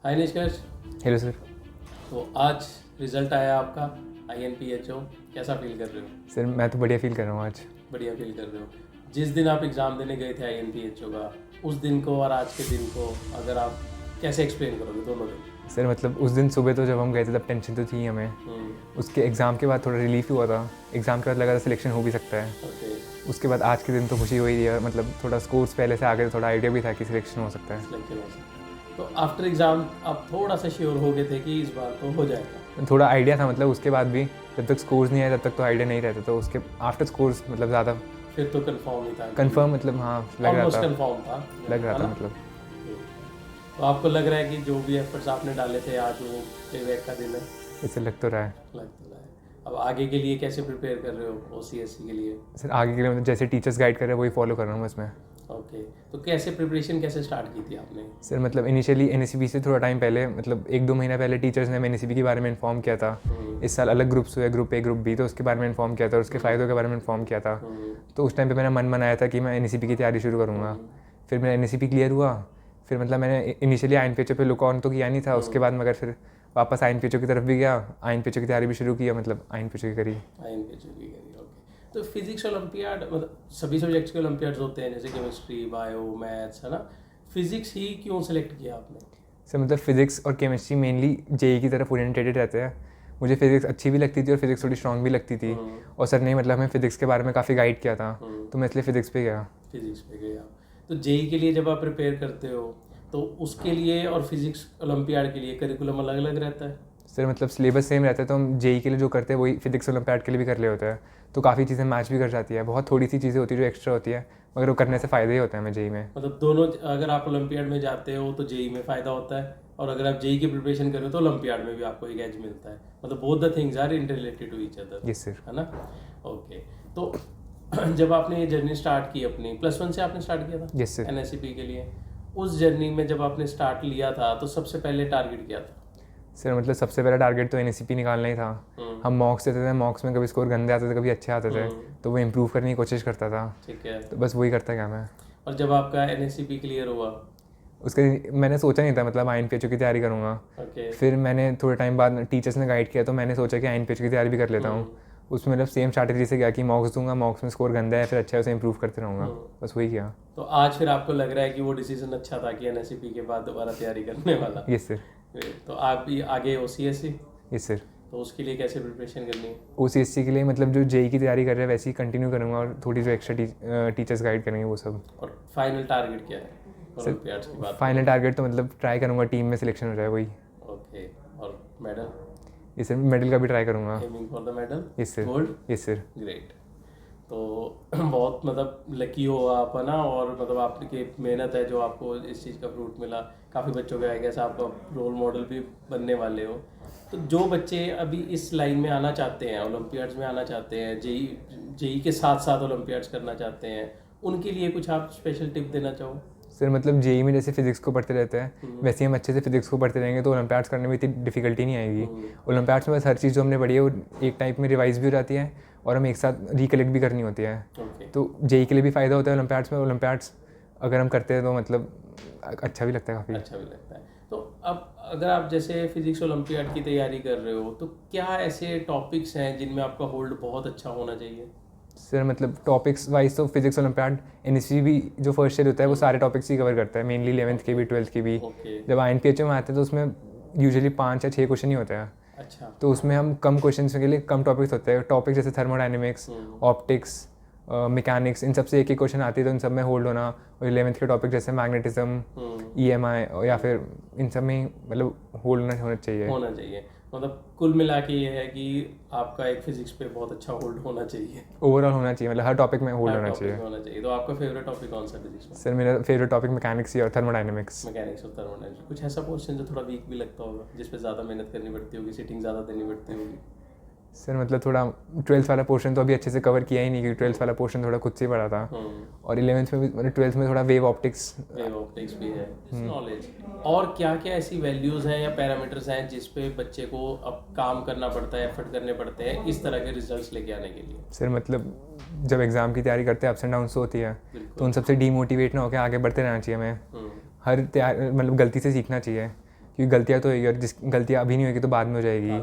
हाय निष्कर्ष। Hello sir. तो आज रिजल्ट आया आपका INPHO, कैसा फील कर रहे हो? सर मैं तो बढ़िया फील कर रहा हूँ आज। बढ़िया फील कर रहे हो। जिस दिन आप एग्ज़ाम देने गए थे INPHO का, उस दिन को और आज के दिन को अगर आप कैसे एक्सप्लेन करोगे दोनों दिन? सर मतलब उस दिन सुबह तो जब हम गए थे तब टेंशन तो थी हमें। उसके एग्ज़ाम के बाद थोड़ा रिलीफ हुआ था। एग्ज़ाम के बाद लगा था सिलेक्शन हो भी सकता है। ओके। उसके बाद आज के दिन तो खुशी हो ही रही है, मतलब थोड़ा स्कोर्स पहले से आगे थोड़ा आइडिया भी था कि सिलेक्शन हो सकता है। सिलेक्शन हो सकता है। तो आफ्टर एग्ज़ाम आप थोड़ा सा श्योर हो गए थे कि इस बार तो हो जाएगा? थोड़ा आइडिया था, मतलब उसके बाद भी जब तक स्कोर्स नहीं आए तब तक तो आइडिया नहीं रहता, तो उसके आफ्टर स्कोर्स मतलब ज़्यादा फिर तो कंफर्म ही था। कंफर्म, मतलब हाँ लग रहा था, कंफर्म था, लग रहा है था ना? मतलब। तो आपको लग रहा है कि जो भी एफर्ट्स आपने डाले थे आज वो प्लेबैक का दिन है? इससे लग तो रहा है। लग तो रहा है। अब आगे के लिए कैसे प्रिपेयर कर रहे हो OCSC के लिए? सर आगे के लिए मतलब जैसे टीचर्स गाइड कर रहे हैं वही फॉलो कर रहा हूँ इसमें। ओके। तो कैसे प्रिपरेशन कैसे स्टार्ट की थी आपने? सर मतलब इनिशियली NSCP से थोड़ा टाइम पहले, मतलब 1-2 महीना पहले टीचर्स ने हमें NSCP के बारे में इन्फॉर्म किया था। इस साल अलग ग्रुप्स हुए, ग्रुप A ग्रुप B, तो उसके बारे में इन्फॉर्म किया था और उसके फ़ायदों के बारे में इन्फॉर्म किया था। तो उस टाइम पे मेरा मन बनाया था कि मैं NSCP की तैयारी शुरू करूँगा। फिर मेरा NSCP क्लियर हुआ। फिर मतलब मैंने इनिशियली INPHO पे लुक ऑन तो किया नहीं था, उसके बाद मगर फिर वापस INPHO की तरफ भी गया, INPHO की तैयारी भी शुरू की, मतलब INPHO की करी। INPHO की करी, ओके। तो फिजिक्स ओलंपियाड मतलब सभी सब्जेक्ट्स के ओलंपियाड्स होते हैं जैसे केमिस्ट्री, बायो, मैथ्स, है ना? फिजिक्स ही क्यों सेलेक्ट किया आपने? सर मतलब फिजिक्स और केमिस्ट्री मेनली JEE की तरफ ओरिएंटेड रहते हैं। मुझे फिजिक्स अच्छी भी लगती थी और फिजिक्स थोड़ी स्ट्रॉन्ग भी लगती थी, और सर ने मतलब हमें फिजिक्स के बारे में काफ़ी गाइड किया था, तो मैं इसलिए फिजिक्स पे गया। फिजिक्स पे गए आप। तो JEE के लिए जब आप प्रिपेयर करते हो तो उसके लिए और फिजिक्स ओलंपियाड के लिए करिकुलम अलग अलग रहता है? सर मतलब सिलेबस सेम रहता है, तो हम JEE के लिए जो करते हैं वही फिजिक्स ओलंपियाड के लिए भी कर रहे होते हैं, तो काफ़ी चीज़ें मैच भी कर जाती है। बहुत थोड़ी सी चीज़ें होती है जो एक्स्ट्रा होती है, मगर वो करने से फ़ायदे ही होते हैं हमें JEE में। मतलब दोनों, अगर आप ओलंपियाड में जाते हो तो JEE में फ़ायदा होता है, और अगर आप JEE की प्रिपरेशन कर रहे हो तो ओलंपियाड में भी आपको एक एज मिलता है। मतलब both the things are interrelated to each other. Yes sir. है ना? ओके। तो जब आपने ये जर्नी स्टार्ट की अपनी +1 से आपने स्टार्ट किया था? Yes sir. NSCP के लिए उस जर्नी में जब आपने स्टार्ट लिया था तो सबसे पहले टारगेट क्या था? सर मतलब सबसे पहला टारगेट तो NSCP निकालना ही था। हम मॉक्स देते थे, मॉक्स में कभी स्कोर गंदे आते थे कभी अच्छे आते थे, तो वो इम्प्रूव करने की कोशिश करता था। ठीक है। तो बस वही करता गया मैं। और जब आपका NSCP क्लियर हुआ? उसके मैंने सोचा नहीं था, मतलब INPHO की तैयारी करूँगा। ओके। फिर मैंने थोड़े टाइम बाद टीचर्स ने गाइड किया, तो मैंने सोचा कि INPHO की तैयारी भी कर लेता हूँ। उसमें मतलब सेम स्ट्रैटेजी से गया कि मॉक्स दूंगा, मॉक्स में स्कोर गंदा है फिर अच्छा है उसे इंप्रूव करते रहूँगा, बस वही किया। तो आज फिर आपको लग रहा है कि वो डिसीजन अच्छा था कि NSCP के बाद दोबारा तैयारी करने वाला? Yes sir. तो आप भी आगे OCSC, यस सर। तो उसके लिए कैसे प्रिपरेशन करनी है? OCSC के लिए मतलब जो JEE की तैयारी कर रहे हैं वैसे ही कंटिन्यू करूँगा, और थोड़ी जो एक्स्ट्रा टीचर्स गाइड करेंगे वो सब। और फाइनल टारगेट क्या है ओलंपियाड्स की बात? फाइनल टारगेट तो मतलब ट्राई करूँगा टीम में सिलेक्शन हो जाए वही। ओके। और मेडल? यस सर, मेडल का भी ट्राई करूँगा। Aiming for the medal? Yes sir. Gold? Yes sir. Great. तो बहुत मतलब लकी हो आप, है ना? और मतलब आपकी मेहनत है जो आपको इस चीज़ का फ्रूट मिला। काफ़ी बच्चों के आई गेस आपका रोल मॉडल भी बनने वाले हो। तो जो बच्चे अभी इस लाइन में आना चाहते हैं, ओलंपियाड्स में आना चाहते हैं, जेई के साथ साथ ओलंपियाड्स करना चाहते हैं, उनके लिए कुछ आप स्पेशल टिप देना चाहो? सर मतलब JEE में जैसे फिजिक्स को पढ़ते रहते हैं वैसे ही हम अच्छे से फिजिक्स को पढ़ते रहेंगे तो ओलंपियाड्स करने में इतनी डिफिकल्टी नहीं आएगी। ओलंपियाड्स में बस हर चीज़ जो हमने पढ़ी है वो एक टाइप में रिवाइज भी हो जाती है और हमें एक साथ रिकलेक्ट भी करनी होती है। तो JEE के लिए भी फ़ायदा होता है ओलंपियाड्स में। ओलंपियाड्स अगर हम करते हैं तो मतलब अच्छा भी लगता है, काफ़ी अच्छा भी लगता है। तो अब अगर आप जैसे फिजिक्स ओलंपियाड की तैयारी कर रहे हो तो क्या ऐसे टॉपिक्स हैं जिनमें आपका होल्ड बहुत अच्छा होना चाहिए? सर मतलब टॉपिक्स वाइज तो फिजिक्स ओलंपियाड NSCP जो फर्स्ट ईयर होता है वो सारे टॉपिक्स ही कवर करता है, मेनली 11th के भी 12th के भी। जब INPHO में आते हैं तो उसमें यूजुअली 5 या 6 क्वेश्चन ही होते हैं। अच्छा। तो उसमें हम कम क्वेश्चन के लिए कम टॉपिक्स होते हैं। टॉपिक जैसे थर्मोडाइनमिक्स, ऑप्टिक्स, मैकेनिक्स, इन सब से एक एक क्वेश्चन आती है तो इन सब में होल्ड होना। और 11th के टॉपिक जैसे मैग्नेटिज्म, EMI या फिर इन सब में मतलब होल्ड होना चाहिए। मतलब कुल मिला के ये है कि आपका एक फिजिक्स पे बहुत अच्छा होल्ड होना चाहिए, ओवरऑल होना चाहिए, मतलब हर टॉपिक में होल्ड होना चाहिए। तो आपका फेवरेट टॉपिक कौन सा फिजिक्स में? सर मेरा फेवरेट टॉपिक मैकेनिक्स ही और थर्मोडाइनमिक्स। मैकेनिक्स और थर्मोडायनामिक्स। कुछ ऐसा क्वेश्चन जो थोड़ा वीक भी लगता होगा, जिस पे ज़्यादा मेहनत करनी पड़ती होगी, सिटिंग ज़्यादा देनी पड़ती होगी? सर मतलब थोड़ा 12th वाला पोर्शन तो अभी अच्छे से कवर किया ही नहीं, क्योंकि 12th वाला पोर्शन थोड़ा खुद से ही पढ़ा था। और 11th में भी, मतलब 12th में थोड़ा वेव ऑप्टिक्स भी है नॉलेज। और क्या क्या ऐसी वैल्यूज़ हैं या पैरामीटर्स हैं जिस पे बच्चे को अब काम करना पड़ता है, एफर्ट करने पड़ते हैं इस तरह के रिजल्ट्स लेके आने के लिए? सर मतलब जब एग्ज़ाम की तैयारी करते हैं अप्स एंड डाउन्स होती है, तो उन सबसे डीमोटिवेट ना होकर आगे बढ़ते रहना चाहिए हमें। हर तैयार मतलब गलती से सीखना चाहिए, क्योंकि गलतियाँ तो होगी और जिस गलतियाँ अभी नहीं होगी तो बाद में हो जाएगी।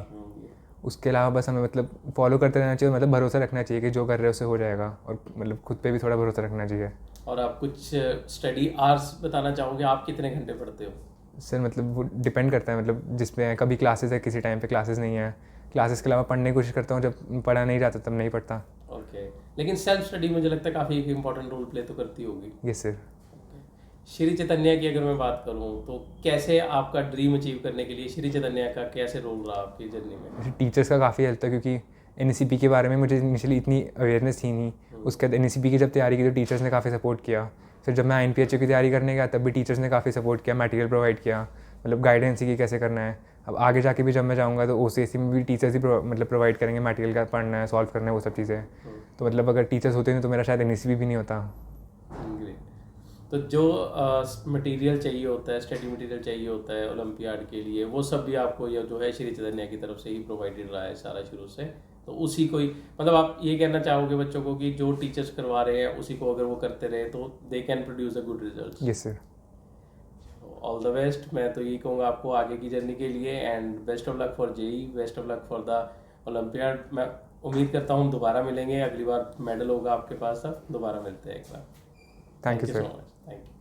उसके अलावा बस हमें मतलब फॉलो करते रहना चाहिए, मतलब भरोसा रखना चाहिए कि जो कर रहे हो उससे हो जाएगा, और मतलब खुद पे भी थोड़ा भरोसा रखना चाहिए। और आप कुछ स्टडी आवर्स बताना चाहोगे, आप कितने घंटे पढ़ते हो? सर मतलब वो डिपेंड करता है, मतलब जिसमें कभी क्लासेस है, किसी टाइम पे क्लासेस नहीं है। क्लासेस के अलावा पढ़ने की कोशिश करता हूँ, जब पढ़ा नहीं जाता तब नहीं पढ़ता। ओके, लेकिन सेल्फ स्टडी मुझे लगता है काफ़ी एक इंपॉर्टेंट रोल प्ले तो करती होगी। Yes sir. श्री चैतन्य की अगर मैं बात करूं तो कैसे आपका ड्रीम अचीव करने के लिए श्री चैतन्य का कैसे रोल रहा आपकी जर्नी में? टीचर्स का काफ़ी हेल्प था, क्योंकि एन के बारे में मुझे इनिशियली इतनी अवेयरनेस थी नहीं। उसके बाद एन की जब तैयारी की तो टीचर्स ने काफ़ी सपोर्ट किया। फिर जब मैं INPHO की तैयारी करने गया तब भी टीचर्स ने काफ़ी सपोर्ट किया, मटेरियल प्रोवाइड किया, मतलब गाइडेंस की कैसे करना है। अब आगे जाके भी जब मैं जाऊँगा तो OCSC में भी टीचर्स ही मतलब प्रोवाइड करेंगे, मटेरियल का पढ़ना है, सॉल्व करना है, वो सब चीज़ें। तो मतलब अगर टीचर्स होते नहीं तो मेरा शायद NSB भी नहीं होता। ग्रेट। तो जो मटेरियल चाहिए होता है, स्टडी मटेरियल चाहिए होता है ओलंपियाड के लिए, वो सब भी आपको ये जो है श्री चैतन्य की तरफ से ही प्रोवाइडेड रहा है सारा शुरू से? तो उसी को ही मतलब आप ये कहना चाहोगे बच्चों को कि जो टीचर्स करवा रहे हैं उसी को अगर वो करते रहे तो they can produce a good result? Yes sir. All the best. मैं तो यही कहूँगा आपको आगे की जर्नी के लिए, and best of luck for JEE, best of luck for the olympiad. मैं उम्मीद करता हूँ दोबारा मिलेंगे, अगली बार मेडल होगा आपके पास, तब दोबारा मिलते हैं एक बार। Thank you so sir. Much. Thank you.